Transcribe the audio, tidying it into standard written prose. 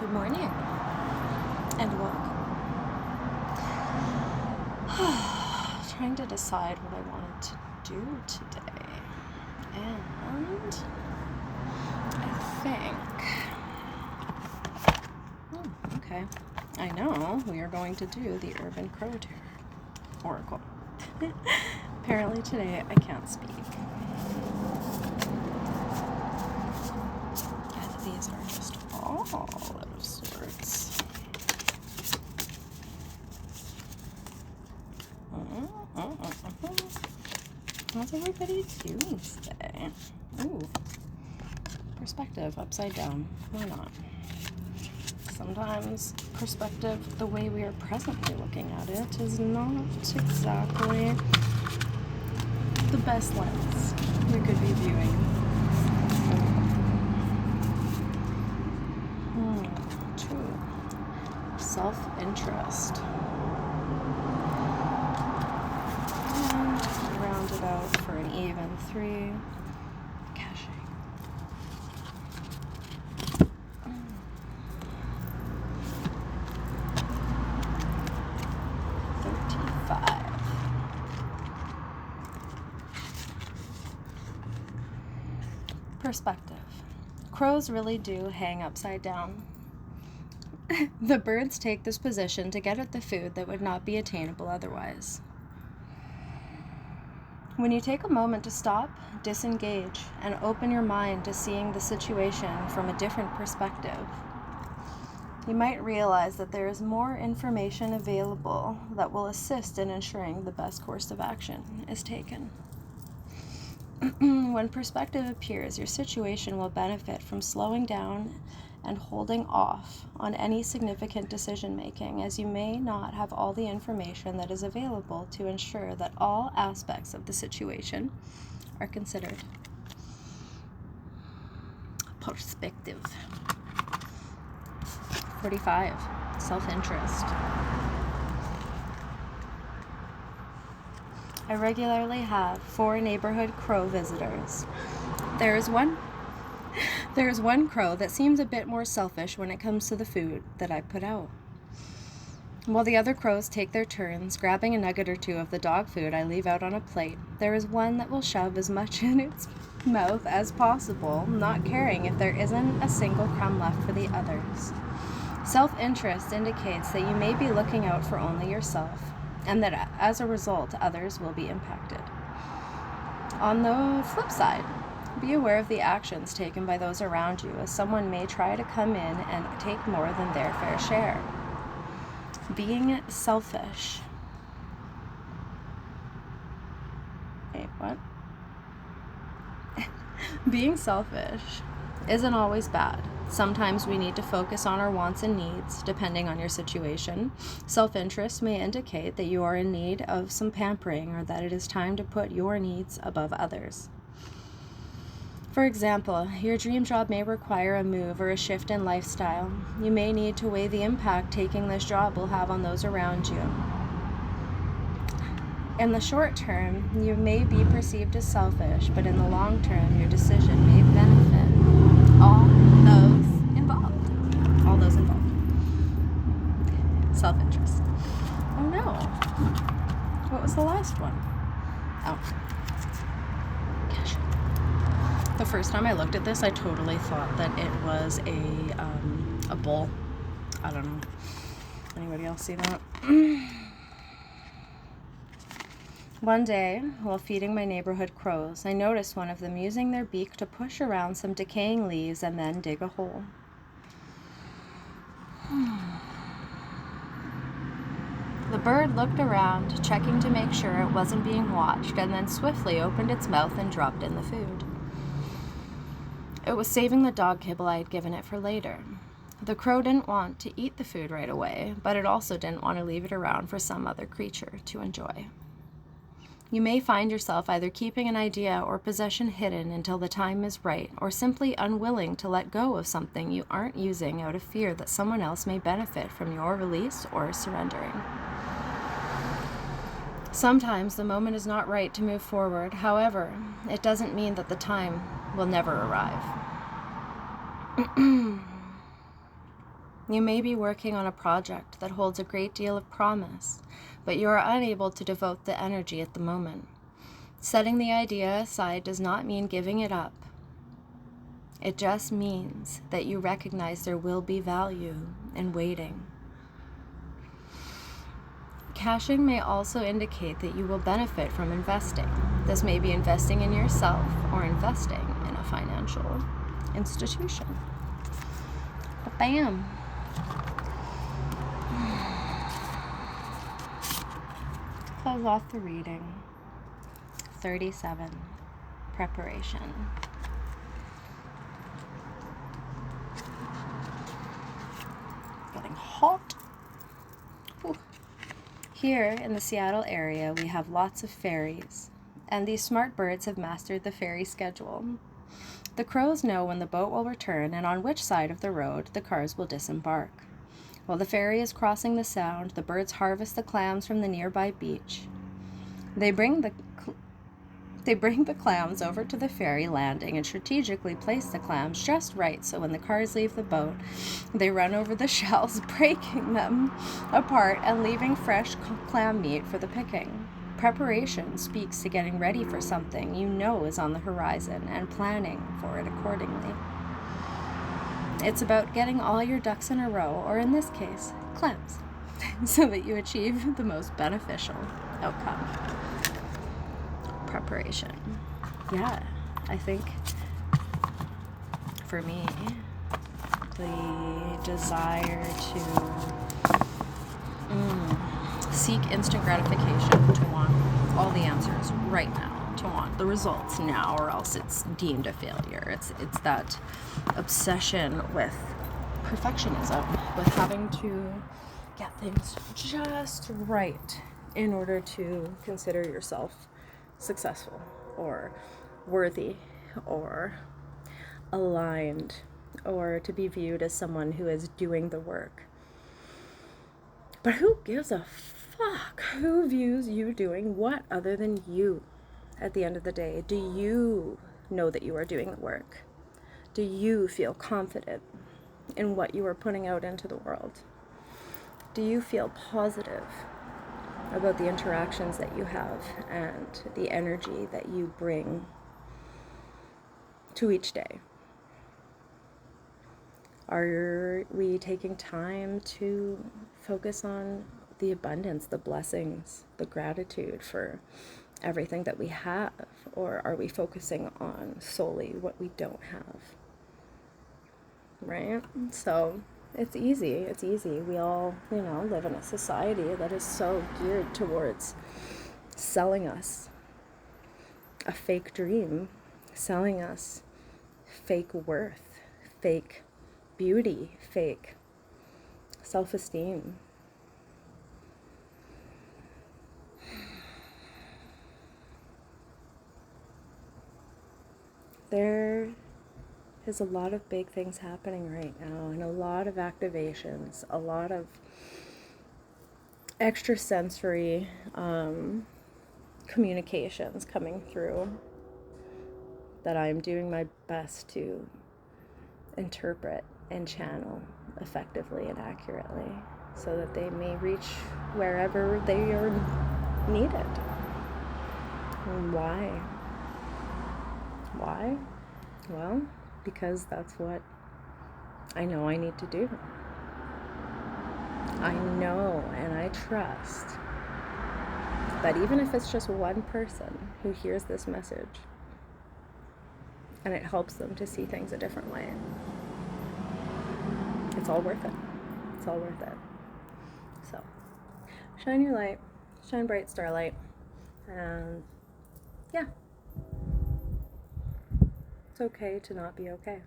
Good morning and welcome. Trying to decide what I wanted to do today, and I think, okay, I know we are going to do the Urban Crow Oracle. Apparently today I can't speak. And these are just all out of sorts. How's everybody doing today? Ooh, perspective upside down. Why not? Sometimes perspective, the way we are presently looking at it, is not exactly the best lens we could be viewing. Two, self-interest. And round it out for an even 3, caching. Perspective. Crows really do hang upside down. The birds take this position to get at the food that would not be attainable otherwise. When you take a moment to stop, disengage, and open your mind to seeing the situation from a different perspective, you might realize that there is more information available that will assist in ensuring the best course of action is taken. When perspective appears, your situation will benefit from slowing down and holding off on any significant decision making, as you may not have all the information that is available to ensure that all aspects of the situation are considered. Perspective. 45. Self-interest. I regularly have 4 neighborhood crow visitors. There is one crow that seems a bit more selfish when it comes to the food that I put out. While the other crows take their turns grabbing a nugget or two of the dog food I leave out on a plate, there is one that will shove as much in its mouth as possible, not caring if there isn't a single crumb left for the others. Self-interest indicates that you may be looking out for only yourself, and that as a result, others will be impacted. On the flip side, be aware of the actions taken by those around you, as someone may try to come in and take more than their fair share. Being selfish. Wait, what? Being selfish isn't always bad. Sometimes we need to focus on our wants and needs, depending on your situation. Self-interest may indicate that you are in need of some pampering, or that it is time to put your needs above others. For example, your dream job may require a move or a shift in lifestyle. You may need to weigh the impact taking this job will have on those around you. In the short term, you may be perceived as selfish, but in the long term, your decision may benefit all those involved. Self-interest. Oh no. What was the last one? Oh. Gosh. The first time I looked at this, I totally thought that it was a bull. I don't know. Anybody else see that? One day, while feeding my neighborhood crows, I noticed one of them using their beak to push around some decaying leaves and then dig a hole. The bird looked around, checking to make sure it wasn't being watched, and then swiftly opened its mouth and dropped in the food. It was saving the dog kibble I had given it for later. The crow didn't want to eat the food right away, but it also didn't want to leave it around for some other creature to enjoy. You may find yourself either keeping an idea or possession hidden until the time is right, or simply unwilling to let go of something you aren't using out of fear that someone else may benefit from your release or surrendering. Sometimes the moment is not right to move forward. However, it doesn't mean that the time will never arrive. You may be working on a project that holds a great deal of promise, but you are unable to devote the energy at the moment. Setting the idea aside does not mean giving it up. It just means that you recognize there will be value in waiting. Cashing may also indicate that you will benefit from investing. This may be investing in yourself or investing in a financial institution. Bam! Close off the reading. 37. Preparation. Getting hot. Whew. Here in the Seattle area, we have lots of ferries, and these smart birds have mastered the ferry schedule. The crows know when the boat will return and on which side of the road the cars will disembark. While the ferry is crossing the sound, the birds harvest the clams from the nearby beach. They bring the clams over to the ferry landing and strategically place the clams just right so when the cars leave the boat, they run over the shells, breaking them apart and leaving fresh clam meat for the picking. Preparation speaks to getting ready for something you know is on the horizon and planning for it accordingly. It's about getting all your ducks in a row, or in this case, clams, so that you achieve the most beneficial outcome. Preparation. Yeah, I think for me, the desire to seek instant gratification, to want all the answers right now, to want the results now, or else it's deemed a failure. It's that obsession with perfectionism, with having to get things just right in order to consider yourself successful or worthy or aligned or to be viewed as someone who is doing the work. But who gives a fuck? Who views you doing what other than you at the end of the day? Do you know that you are doing the work? Do you feel confident in what you are putting out into the world? Do you feel positive about the interactions that you have and the energy that you bring to each day? Are we taking time to focus on the abundance, the blessings, the gratitude for everything that we have? Or are we focusing on solely what we don't have? Right? So it's easy. We all, live in a society that is so geared towards selling us a fake dream, selling us fake worth, fake beauty, fake self-esteem. There is a lot of big things happening right now, and a lot of activations, a lot of extrasensory communications coming through that I'm doing my best to interpret and channel effectively and accurately so that they may reach wherever they are needed. And why? Why? Well, because that's what I know I need to do. I know and I trust that even if it's just one person who hears this message and it helps them to see things a different way, it's all worth it. It's all worth it. So, shine your light, shine bright starlight, and yeah, it's okay to not be okay.